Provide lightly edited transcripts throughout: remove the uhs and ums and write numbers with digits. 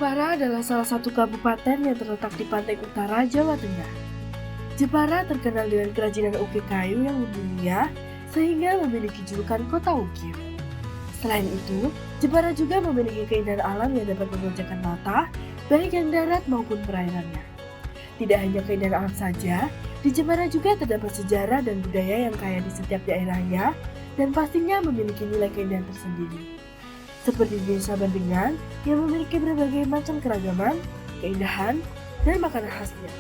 Jepara adalah salah satu kabupaten yang terletak di pantai utara Jawa Tengah. Jepara terkenal dengan kerajinan ukir kayu yang mendunia sehingga memiliki julukan kota ukir. Selain itu, Jepara juga memiliki keindahan alam yang dapat memanjakan mata, baik yang darat maupun perairannya. Tidak hanya keindahan alam saja, di Jepara juga terdapat sejarah dan budaya yang kaya di setiap daerahnya dan pastinya memiliki nilai keindahan tersendiri. Seperti di Desa Bandengan yang memiliki berbagai macam keragaman, keindahan, dan makanan khasnya.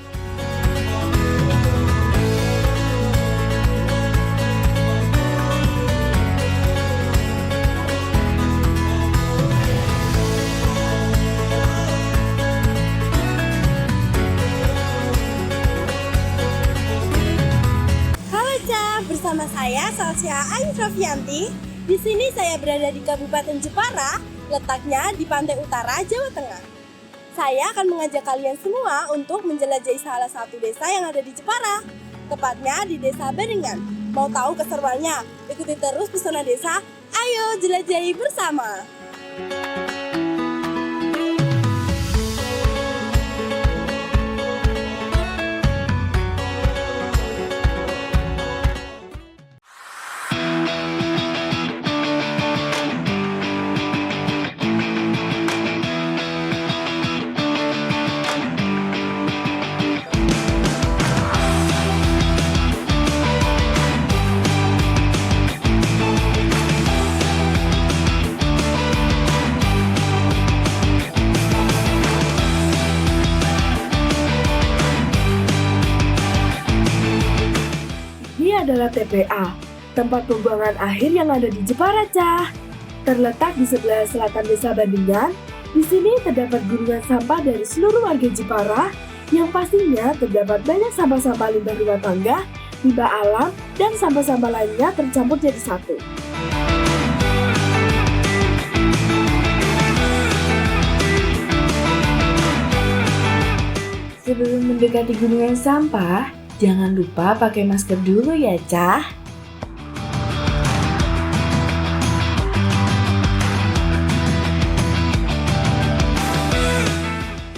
Halo Ca, bersama saya Salsia Ayu Rofianti. Di sini saya berada di Kabupaten Jepara, letaknya di pantai utara Jawa Tengah. Saya akan mengajak kalian semua untuk menjelajahi salah satu desa yang ada di Jepara, tepatnya di Desa Bandengan. Mau tahu keseruannya? Ikuti terus Pesona Desa, ayo jelajahi bersama! Ini adalah TPA, tempat pembuangan akhir yang ada di Jepara, Cah. Terletak di sebelah selatan Desa Bandengan. Di sini terdapat gunungan sampah dari seluruh warga Jepara, yang pastinya terdapat banyak sampah-sampah limbah rumah tangga, limbah alam, dan sampah-sampah lainnya tercampur jadi satu. Sebelum mendekati gunungan sampah, jangan lupa pakai masker dulu ya, Cah.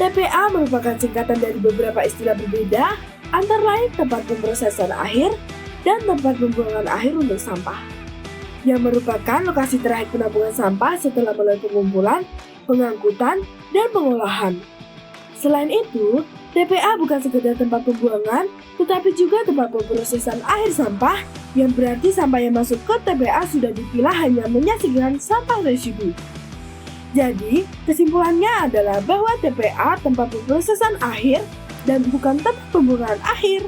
TPA merupakan singkatan dari beberapa istilah berbeda, antara lain tempat pemrosesan akhir dan tempat pembuangan akhir untuk sampah, yang merupakan lokasi terakhir penampungan sampah setelah melalui pengumpulan, pengangkutan, dan pengolahan. Selain itu, TPA bukan sekedar tempat pembuangan, tetapi juga tempat pemrosesan akhir sampah, yang berarti sampah yang masuk ke TPA sudah dipilah hanya menyajikan sampah residu. Jadi, kesimpulannya adalah bahwa TPA tempat pemrosesan akhir dan bukan tempat pembuangan akhir.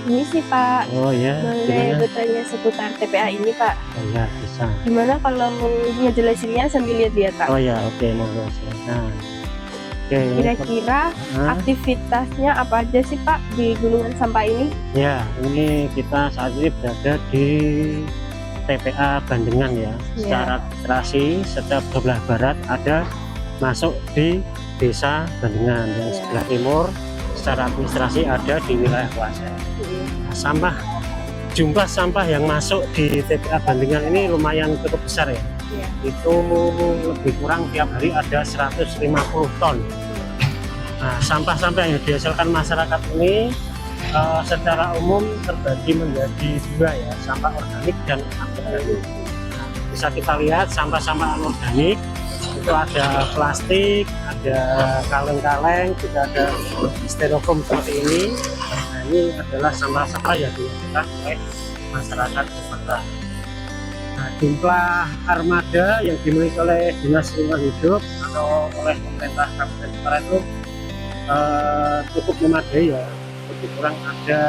Ini sih Pak, Oh ya, boleh gimana? bertanya seputar TPA ini Pak. Oh ya, bisa. Gimana kalau ngejelasinnya sambil lihat-lihat Pak? Oh ya, oke, monggo silakan. Oke, Kira-kira Hah? aktivitasnya apa aja sih Pak di gunungan sampah ini? Ya, ini kita saat ini berada di TPA Bandengan ya. Secara administrasi setiap sebelah barat ada masuk di Desa Bandengan, yang sebelah timur secara administrasi ada di wilayah Kuasa. Sampah, jumlah sampah yang masuk di TPA Bandengan ini lumayan cukup besar ya. Itu lebih kurang tiap hari ada 150 ton. Nah, sampah-sampah yang dihasilkan masyarakat ini secara umum terbagi menjadi dua ya, sampah organik dan anorganik. Nah, bisa kita lihat sampah-sampah anorganik itu ada plastik, ada kaleng-kaleng, juga ada styrofoam seperti ini. Nah, ini adalah sampah-sampah yang dihasilkan oleh masyarakat Jepara. Nah, jumlah armada yang dimiliki oleh Dinas Lingkungan Hidup atau oleh pemerintah Kabupaten Jepara itu cukup memadai ya. Lebih kurang ada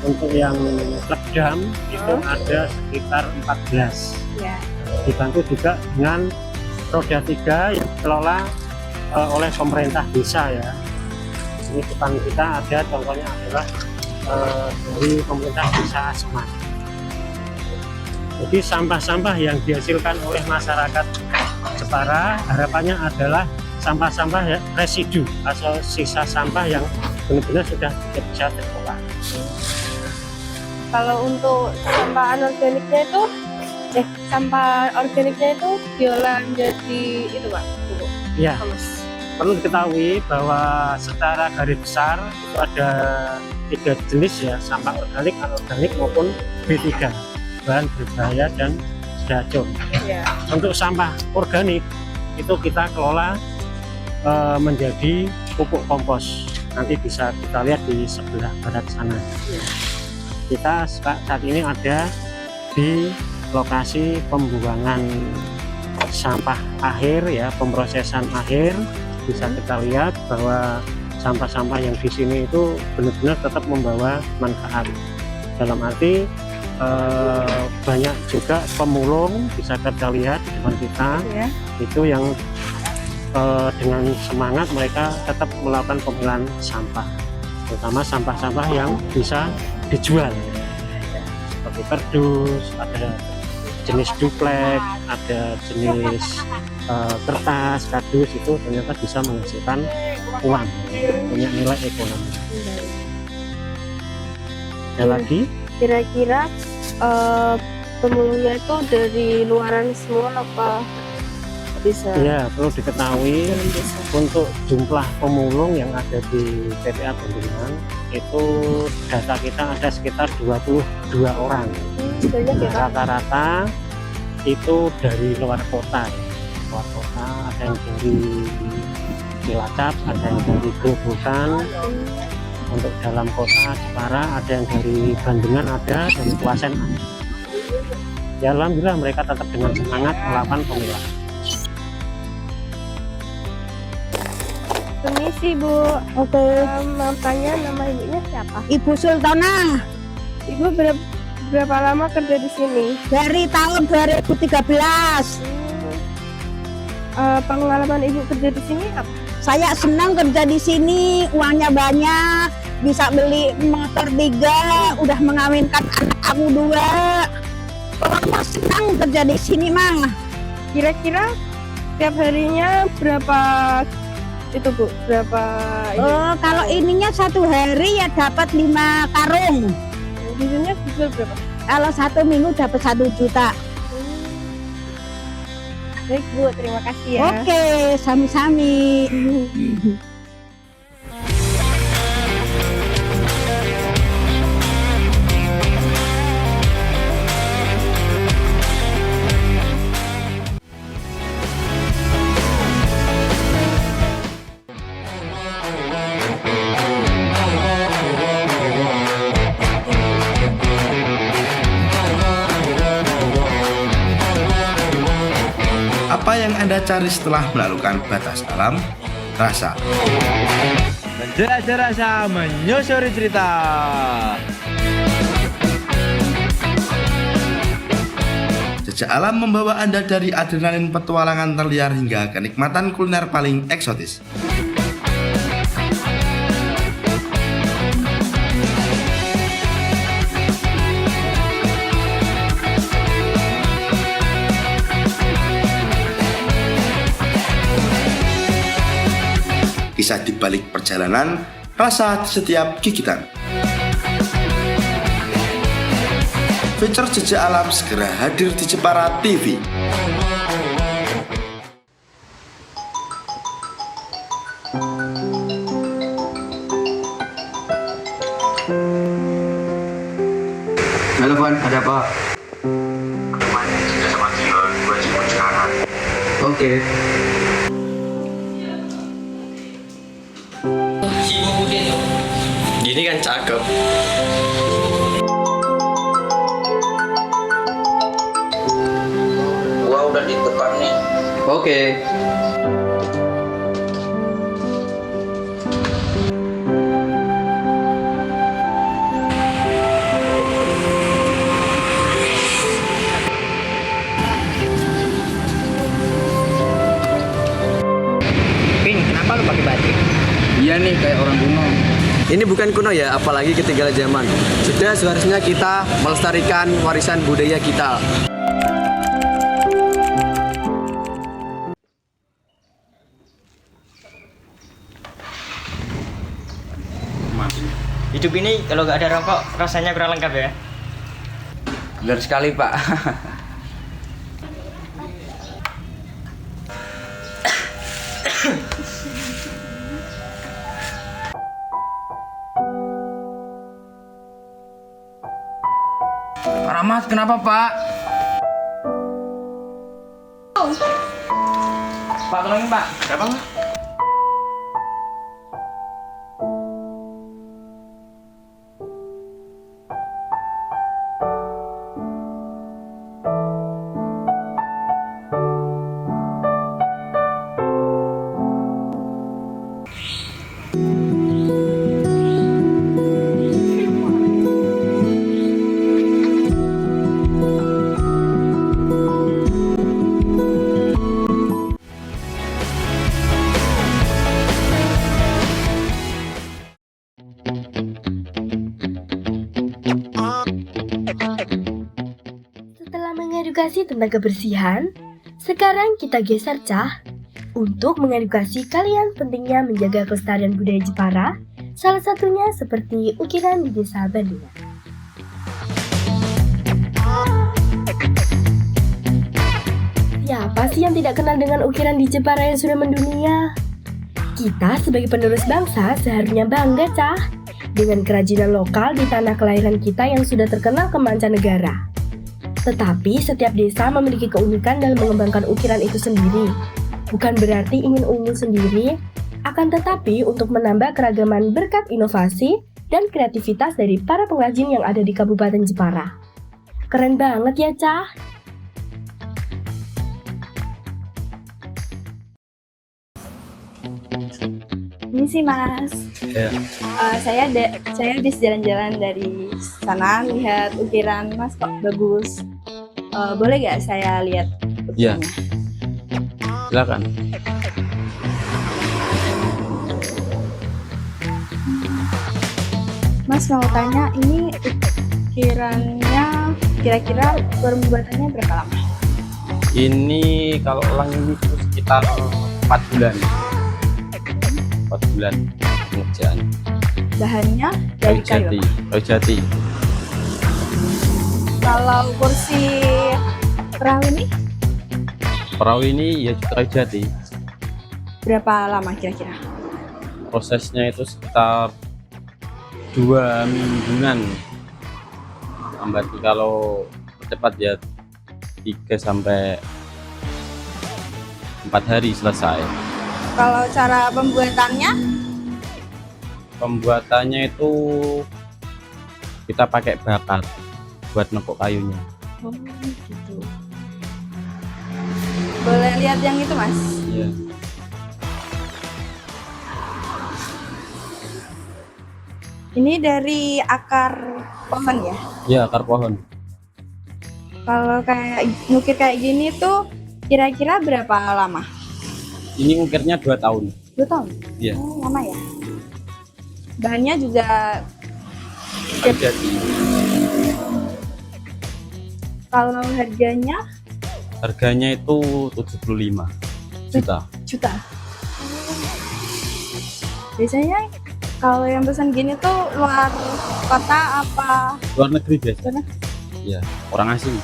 untuk yang truk dam itu ada sekitar 14. Ya. Dibantu juga dengan roda 3 yang dikelola oleh pemerintah desa ya. Ini depan kita ada contohnya adalah dari pemerintah desa Seman. Jadi sampah-sampah yang dihasilkan oleh masyarakat Jepara harapannya adalah sampah-sampah ya, residu atau sisa sampah yang benar-benar sudah tidak bisa diolah. Kalau untuk sampah organiknya itu diolah menjadi itu Pak, pupuk. Ya, perlu diketahui bahwa secara garis besar itu ada 3 jenis ya, sampah organik, anorganik maupun B3, bahan berbahaya dan beracun. Ya. Untuk sampah organik itu kita kelola menjadi pupuk kompos. Nanti bisa kita lihat di sebelah barat sana. Kita saat ini ada di lokasi pembuangan sampah akhir ya, pemrosesan akhir. Bisa kita lihat bahwa sampah-sampah yang di sini itu benar-benar tetap membawa manfaat. Dalam arti banyak juga pemulung, bisa kita lihat di depan kita Ya. itu yang dengan semangat mereka tetap melakukan pemilahan sampah, terutama sampah-sampah yang bisa dijual seperti kardus, ada jenis duplek, ada jenis kertas, kardus, itu ternyata bisa menghasilkan uang, punya nilai ekonomi. Ada lagi? Kira-kira pemulungnya itu dari luaran semua apa bisa? Ya, perlu diketahui untuk jumlah pemulung yang ada di TPA Bandungan itu data kita ada sekitar 22 orang. Banyak ya Pak? Rata-rata itu dari luar kota. Luar kota ada yang dari Cilacap, ada yang dari Gerobokan. Untuk dalam kota Jepara ada yang dari Bandungan, ada dari Klaten. Ya, alhamdulillah mereka tetap dengan semangat melakukan pemilahan. Permisi Bu. Oke. Mau tanya nama ibunya siapa? Ibu Sultana Ibu berapa lama kerja di sini? dari tahun 2013. Pengalaman ibu kerja di sini apa? Saya senang kerja di sini, uangnya banyak, bisa beli motor 3, udah mengawinkan anak aku 2. Pokoknya senang kerja di sini, Mang. Kira-kira tiap harinya berapa itu Bu? Berapa ini? Oh, kalau ininya 1 hari ya dapat 5 karung. Biasanya dijual berapa? Kalau 1 minggu dapat 1 juta. Baik Bu, terima kasih ya. Oke, sami-sami. Apa yang Anda cari setelah melakukan batas alam? Rasa. Menjelajah rasa, menyusuri cerita. Jejak alam membawa Anda dari adrenalin petualangan terliar hingga kenikmatan kuliner paling eksotis. Kisah di balik perjalanan, rasa di setiap gigitan. Feature Jejak Alam segera hadir di Jepara TV. Halo Van, ada apa? Kemarin sudah sama Tio, gue jemput sekarang. Oke. Gini kan cakep. Gua udah di depan nih. Oke. Pin, kenapa lu pakai batik? Iya nih, kayak orang kuno. Ini bukan kuno ya, apalagi ketinggalan zaman. Sudah seharusnya kita melestarikan warisan budaya kita. hidup ini kalau nggak ada rokok rasanya kurang lengkap ya. Benar sekali, Pak. Pak Rahmat, kenapa, Pak? Pak, tolongin, Pak. Kenapa, Pak? Setelah mengedukasi tentang kebersihan, sekarang kita geser Cah untuk mengedukasi kalian pentingnya menjaga kelestarian budaya Jepara, salah satunya seperti ukiran di Desa Bandungan. Siapa sih yang tidak kenal dengan ukiran di Jepara yang sudah mendunia? Kita sebagai penerus bangsa seharusnya bangga Cah dengan kerajinan lokal di tanah kelahiran kita yang sudah terkenal ke mancanegara. Tetapi setiap desa memiliki keunikan dalam mengembangkan ukiran itu sendiri. Bukan berarti ingin unggul sendiri, akan tetapi untuk menambah keragaman berkat inovasi dan kreativitas dari para pengrajin yang ada di Kabupaten Jepara. Keren banget ya, Cah! Ini sih Mas, Ya. saya habis jalan-jalan dari sana lihat ukiran Mas kok bagus. Boleh gak saya lihat Ya. ukirannya? Silakan. Mas mau tanya, ini ukirannya kira-kira pembuatannya berapa lama? Ini kalau ulang ini itu sekitar 4 bulan. 4 bulan pengerjaan. Bahannya dari kayu. Kayu jati. Kalau kursi perahu ini Perahu ini ya juga kayu jati. berapa lama kira-kira? Prosesnya itu sekitar 2 mingguan. Lambat kalau cepat ya 3 sampai 4 hari selesai. Kalau cara pembuatannya? Pembuatannya itu kita pakai bakar buat nekuk kayunya. Oh gitu. Boleh lihat yang itu Mas? Iya. Ini dari akar pohon ya? Iya, akar pohon. Kalau kayak ngukir kayak gini tuh kira-kira berapa lama? Ini ukirnya 2 tahun. 2 tahun? Iya. Oh, lama ya? Bahannya juga Kayu jati. kalau harganya Harganya itu 75 juta. juta. Biasanya kalau yang pesan gini tuh luar kota apa? Luar negeri biasa. Luar Iya, orang asing.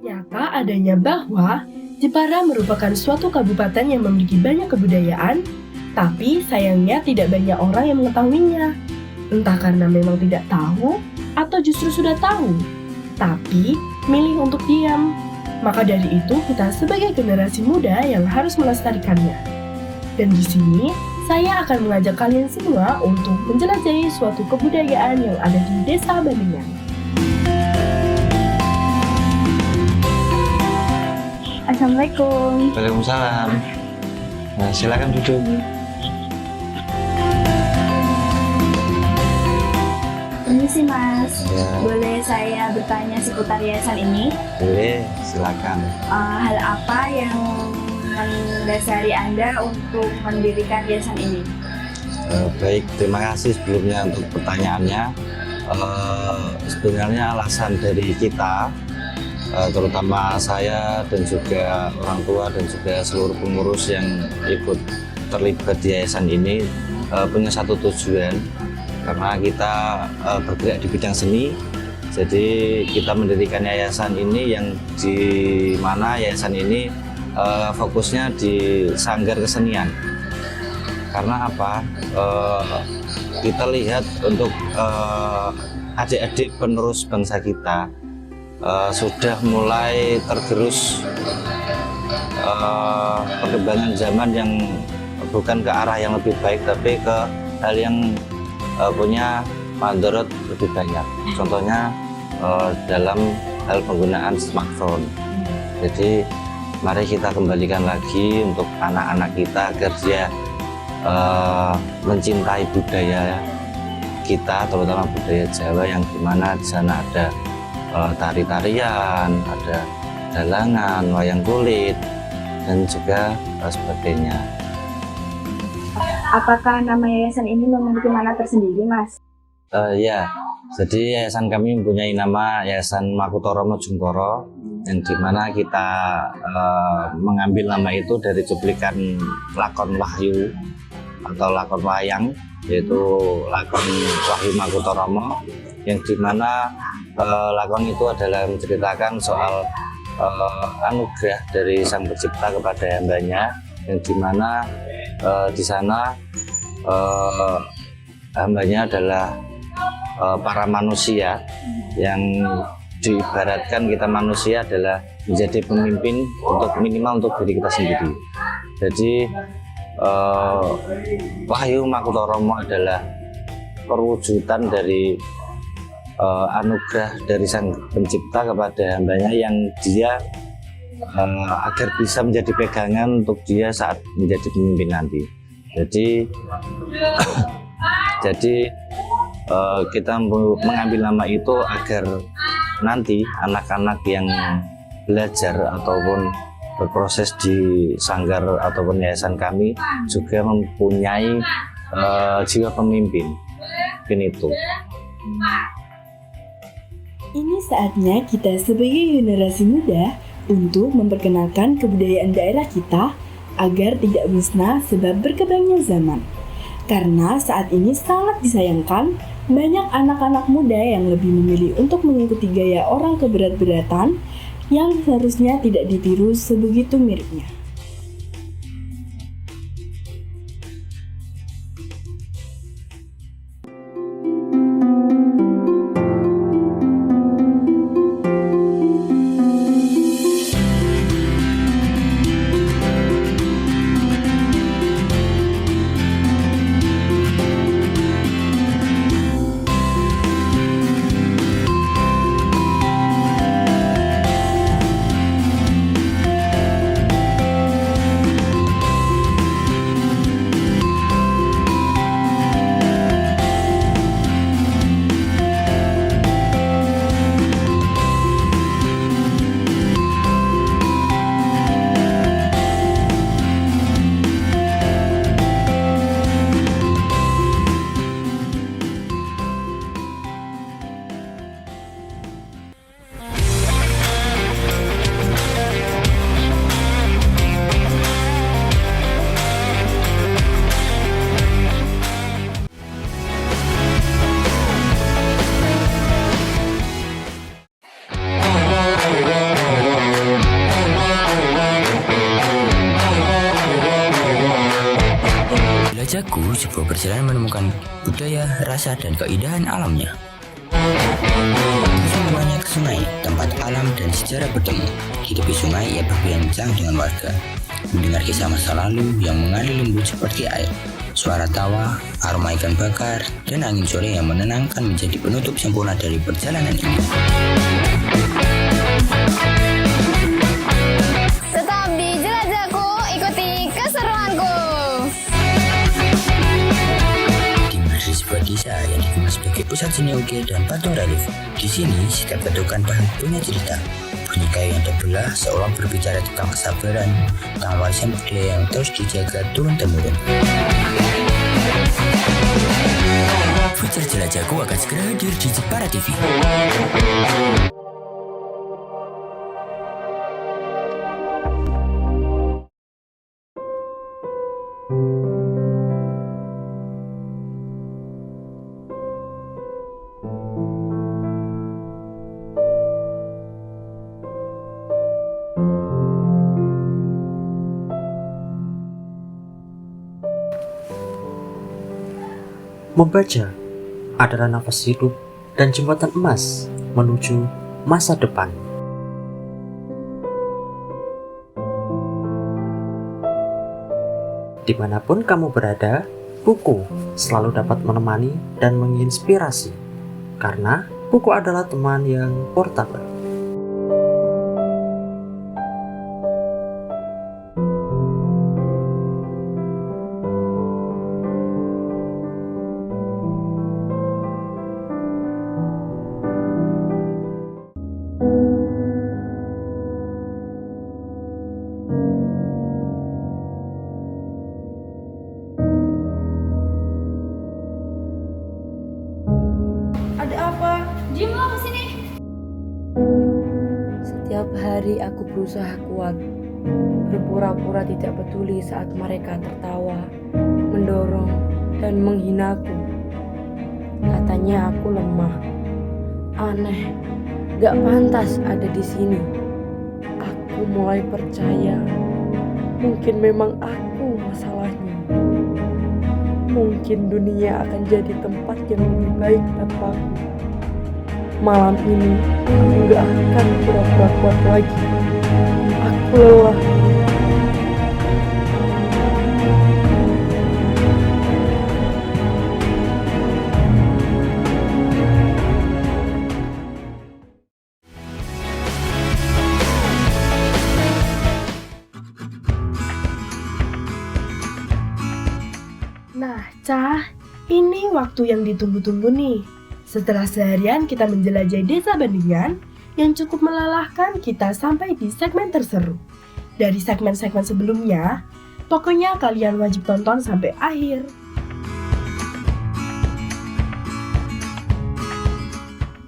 Nyata adanya bahwa Jepara merupakan suatu kabupaten yang memiliki banyak kebudayaan, tapi sayangnya tidak banyak orang yang mengetahuinya. Entah karena memang tidak tahu, atau justru sudah tahu, tapi milih untuk diam. Maka dari itu kita sebagai generasi muda yang harus melestarikannya. Dan di sini, saya akan mengajak kalian semua untuk menjelajahi suatu kebudayaan yang ada di Desa Bandungan. Assalamualaikum. Waalaikumsalam. Nah, silakan duduk. Permisi Mas, Ya, boleh saya bertanya seputar yayasan ini? boleh, silakan. Hal apa yang mendasari Anda untuk mendirikan yayasan ini? Baik, terima kasih sebelumnya untuk pertanyaannya. Sebenarnya alasan dari kita, terutama saya dan juga orang tua dan juga seluruh pengurus yang ikut terlibat di yayasan ini punya satu tujuan, karena kita bergerak di bidang seni. Jadi kita mendirikan yayasan ini yang di mana yayasan ini fokusnya di sanggar kesenian. Karena apa? Kita lihat untuk adik-adik penerus bangsa kita sudah mulai tergerus perkembangan zaman yang bukan ke arah yang lebih baik, tapi ke hal yang punya mandorot lebih banyak. Contohnya dalam hal penggunaan smartphone. Jadi mari kita kembalikan lagi untuk anak-anak kita agar dia mencintai budaya kita, terutama budaya Jawa yang dimana di sana ada tari-tarian, ada dalangan, wayang kulit, dan juga sebagainya. Apakah nama yayasan ini memiliki makna tersendiri, Mas? Ya, jadi yayasan kami mempunyai nama Yayasan Makutoromo Jungkoro, yang dimana kita mengambil nama itu dari cuplikan lakon Wahyu atau lakon wayang, yaitu lakon Wahyu Makutoromo, yang dimana lakon itu adalah menceritakan soal anugerah dari Sang Pencipta kepada hambanya, yang dimana di sana hambanya adalah para manusia, yang diibaratkan kita manusia adalah menjadi pemimpin untuk minimal untuk diri kita sendiri. Jadi Wahyu Makutoromo adalah perwujudan dari anugerah dari Sang Pencipta kepada hambanya, yang dia agar bisa menjadi pegangan untuk dia saat menjadi pemimpin nanti. Jadi kita mengambil nama itu agar nanti anak-anak yang belajar ataupun berproses di sanggar ataupun yayasan kami juga mempunyai jiwa pemimpin. Mungkin itu. Ini saatnya kita sebagai generasi muda untuk memperkenalkan kebudayaan daerah kita agar tidak musnah sebab berkembangnya zaman. Karena saat ini sangat disayangkan, banyak anak-anak muda yang lebih memilih untuk mengikuti gaya orang keberat-beratan yang seharusnya tidak ditiru sebegitu miripnya. Jago sebuah perjalanan menemukan budaya, rasa, dan keindahan alamnya. Semuanya ke sungai, tempat alam dan sejarah bertemu. Di tepi sungai ia berbincang dengan warga, mendengar kisah masa lalu yang mengalir lembut seperti air. Suara tawa, aroma ikan bakar, dan angin sore yang menenangkan menjadi penutup sempurna dari perjalanan ini. Tetap di jelajahku, ikuti keseruanku. Di sebuah desa yang dikenal sebagai pusat seni ukiran dan patung relief. Di sini, setiap bentukan bahan punya cerita. Bunyi kayu yang terbelah seolah berbicara tentang kesabaran, tentang warisan budaya yang terus dijaga turun-temurun. Bocah Jelajahku akan segera hadir di Jepara TV. Membaca adalah nafas hidup dan jembatan emas menuju masa depan. Dimanapun kamu berada, buku selalu dapat menemani dan menginspirasi, karena buku adalah teman yang portabel. Setiap hari aku berusaha kuat, berpura-pura tidak peduli saat mereka tertawa, mendorong, dan menghinaku. Katanya aku lemah, aneh, gak pantas ada di sini. Aku mulai percaya, mungkin memang aku masalahnya. Mungkin dunia akan jadi tempat yang lebih baik tanpaku. Malam ini aku gak akan pura-pura kuat lagi. Aku lelah. Nah, Cah, ini waktu yang ditunggu-tunggu nih. Setelah seharian kita menjelajahi desa Bandingan yang cukup melelahkan, kita sampai di segmen terseru. Dari segmen-segmen sebelumnya, pokoknya kalian wajib tonton sampai akhir.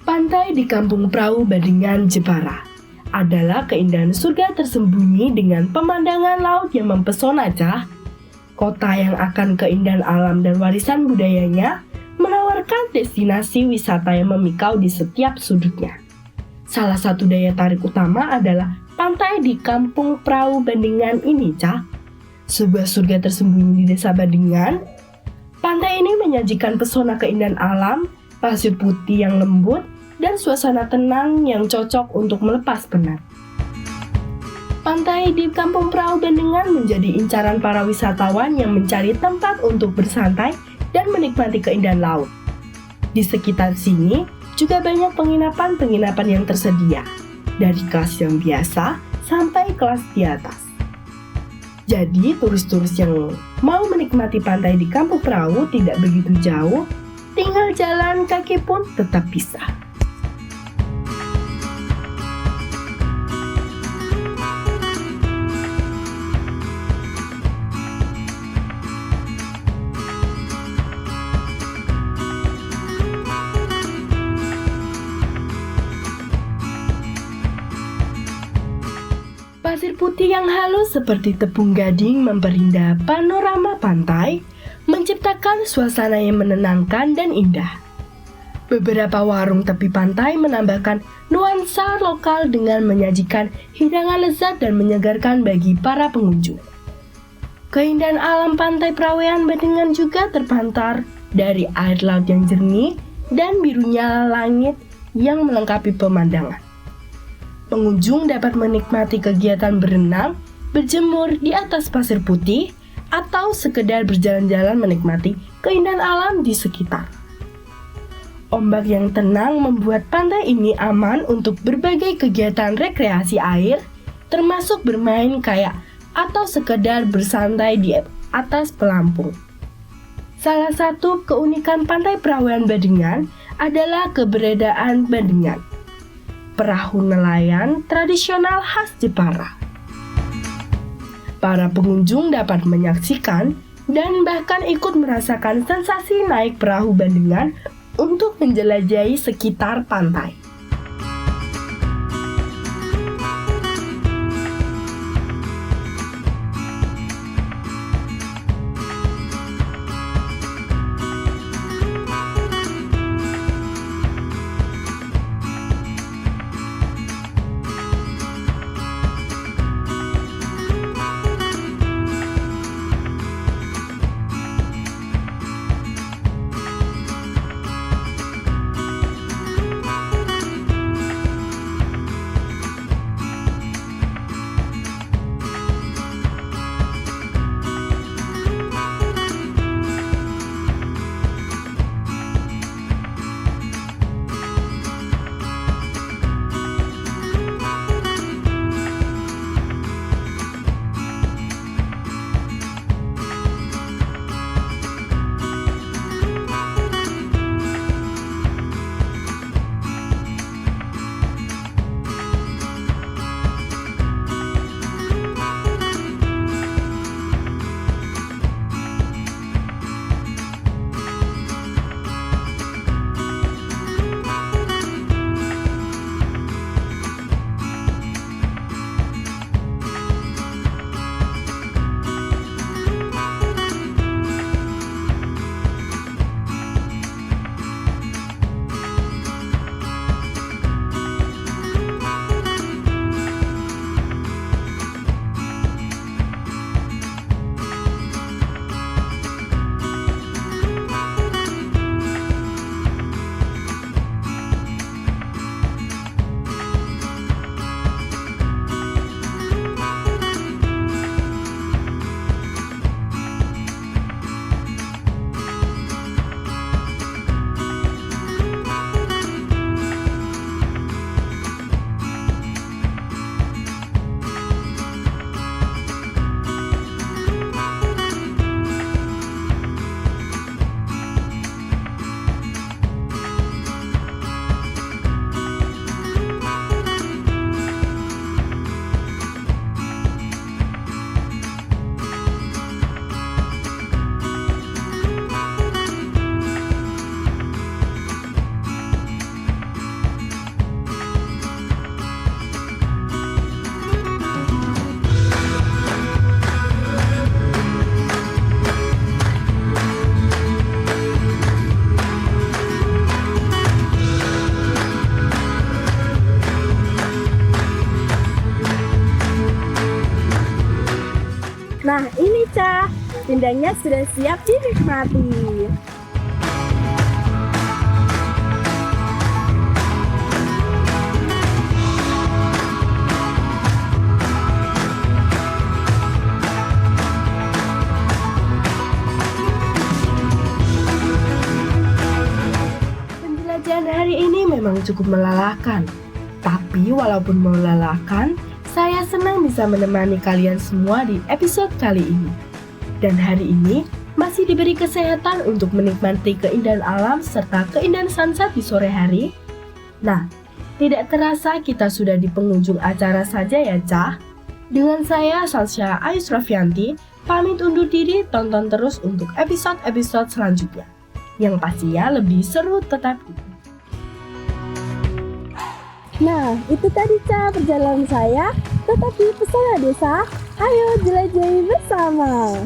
Pantai di Kampung Perahu Bandingan, Jepara adalah keindahan surga tersembunyi dengan pemandangan laut yang mempesona, Cah. Kota yang akan keindahan alam dan warisan budayanya menawarkan destinasi wisata yang memikau di setiap sudutnya. Salah satu daya tarik utama adalah pantai di Kampung Perahu Bandingan ini, Cah. Sebuah surga tersembunyi di desa Bandingan. Pantai ini menyajikan pesona keindahan alam, pasir putih yang lembut, dan suasana tenang yang cocok untuk melepas penat. Pantai di Kampung Perahu Bandingan menjadi incaran para wisatawan yang mencari tempat untuk bersantai dan menikmati keindahan laut. Di sekitar sini juga banyak penginapan-penginapan yang tersedia, dari kelas yang biasa sampai kelas di atas. Jadi turis-turis yang mau menikmati pantai di Kampung Perahu tidak begitu jauh, tinggal jalan kaki pun tetap bisa. Pasir putih yang halus seperti tepung gading memperindah panorama pantai, menciptakan suasana yang menenangkan dan indah. Beberapa warung tepi pantai menambahkan nuansa lokal dengan menyajikan hidangan lezat dan menyegarkan bagi para pengunjung. Keindahan alam pantai Perawean Bandingan juga terpancar dari air laut yang jernih dan birunya langit yang melengkapi pemandangan. Pengunjung dapat menikmati kegiatan berenang, berjemur di atas pasir putih, atau sekedar berjalan-jalan menikmati keindahan alam di sekitar. Ombak yang tenang membuat pantai ini aman untuk berbagai kegiatan rekreasi air, termasuk bermain kayak atau sekedar bersantai di atas pelampung. Salah satu keunikan pantai Perawean Bandingan adalah keberadaan Bandingan, perahu nelayan tradisional khas Jepara. Para pengunjung dapat menyaksikan dan bahkan ikut merasakan sensasi naik perahu bandengan untuk menjelajahi sekitar pantai. Nah ini Ca, pindangnya sudah siap dinikmati. Penjelajahan hari ini memang cukup melelahkan. Tapi walaupun melelahkan, saya senang bisa menemani kalian semua di episode kali ini. Dan hari ini masih diberi kesehatan untuk menikmati keindahan alam serta keindahan sunset di sore hari. Nah, tidak terasa kita sudah di penghujung acara saja ya, Cah. Dengan saya, Salsya Ayusrafianti, pamit undur diri. Tonton terus untuk episode-episode selanjutnya. Yang pastinya lebih seru tetapi. Nah, itu tadi Ca perjalanan saya, tetapi pesona desa, ayo jelajahi bersama.